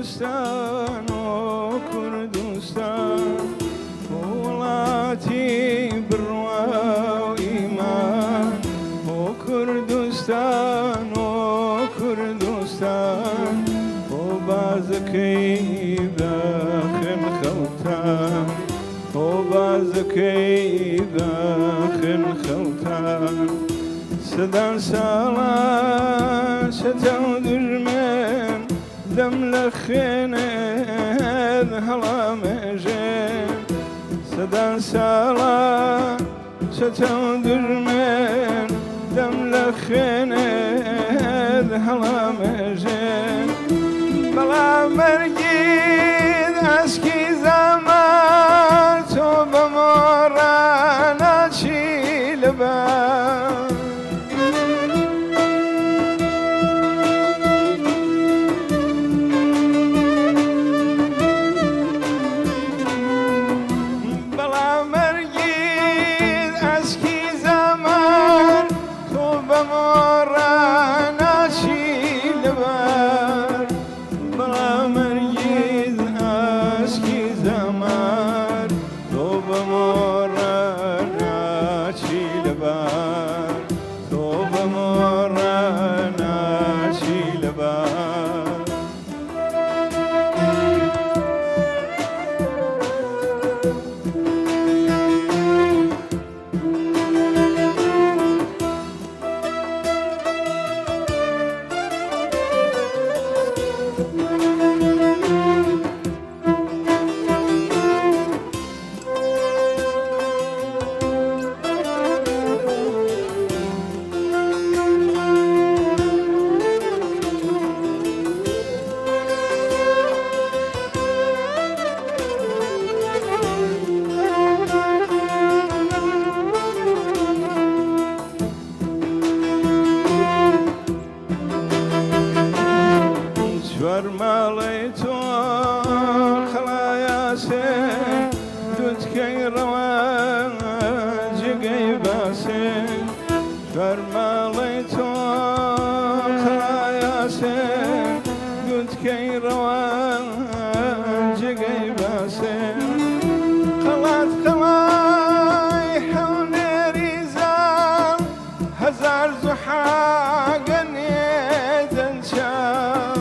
کردستان و کردستان وڵاتی بڕوا و ئیمان و کردستان و کردستان و بازەکەی داخن خەوتان و بازەکەی داخن خەوتان سەدان ساڵان شەتە و دژمن دەم لە خوێنێت هەڵامێژێن سەدان ساڵان شەتە و دژمن دەم لە خوێنێت هەڵامێژێن بەڵام مەرگید ئەسکی زەمان تۆ بە مۆڕان ناچی لەبەر ماڵی تۆ خڵایاسێن دوتکەی ڕەوان جگەی باسێن فەرماڵی تۆ خڵایاسێن دوتکەی ڕەوان جگەی باسێن قەڵات قەڵای حەونێری زاڵ هەزار زوحاگەنێ دەنچاو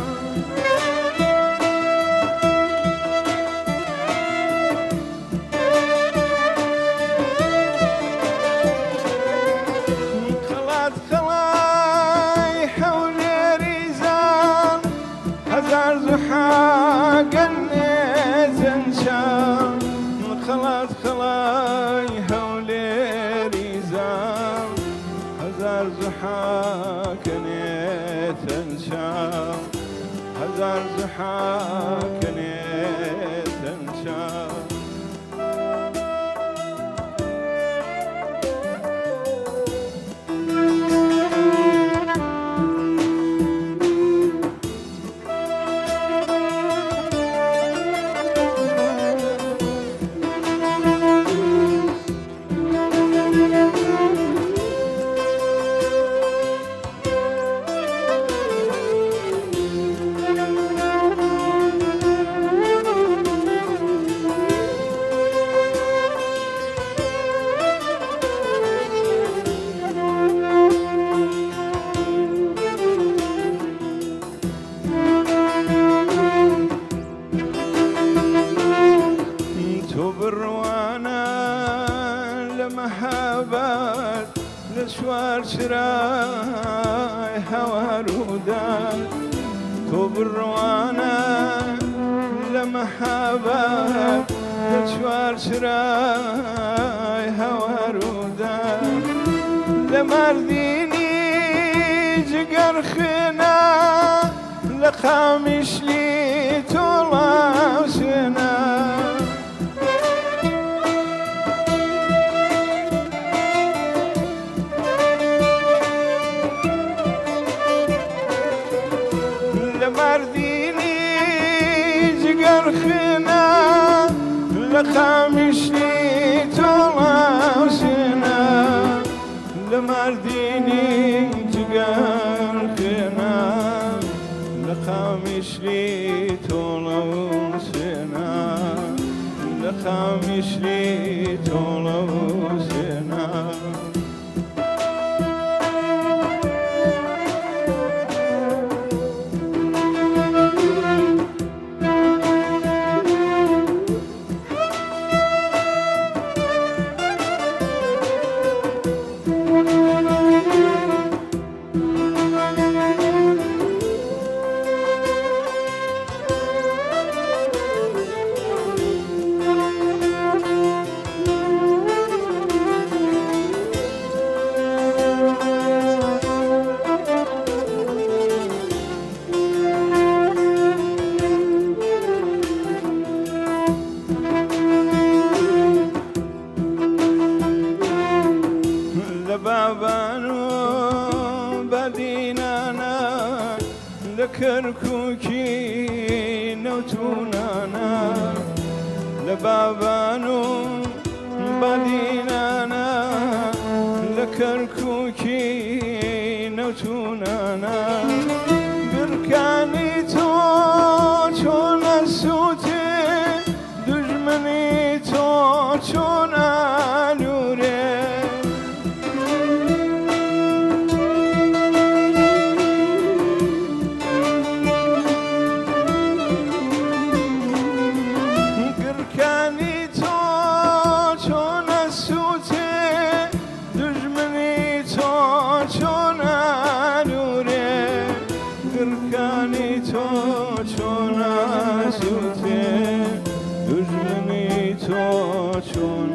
خڵات خڵای هەولێری زاڵ هەزار زوحاکەنێتەن چاو هەزار زوحاکەنێتەن چاو مهابات لشوار شراي هوارودان تو بروانا لمهابات لشوار شراي هوارودان لمرديني جقر خنا لقامش لي طلاشنا مرديني جقر خنا لقامش لي طلاشنا لمرديني جقر خنا لقامش لي طلاشنا خامشلی تولوسنا لبابانو بدينانا لكركوكي نوتونانا لبابانو بدينانا لكركوكي نوتونانا بركاني تو چون سوتي دجمني تو چون آلوره گرکانی تو چون آسوده دشمنی تو چون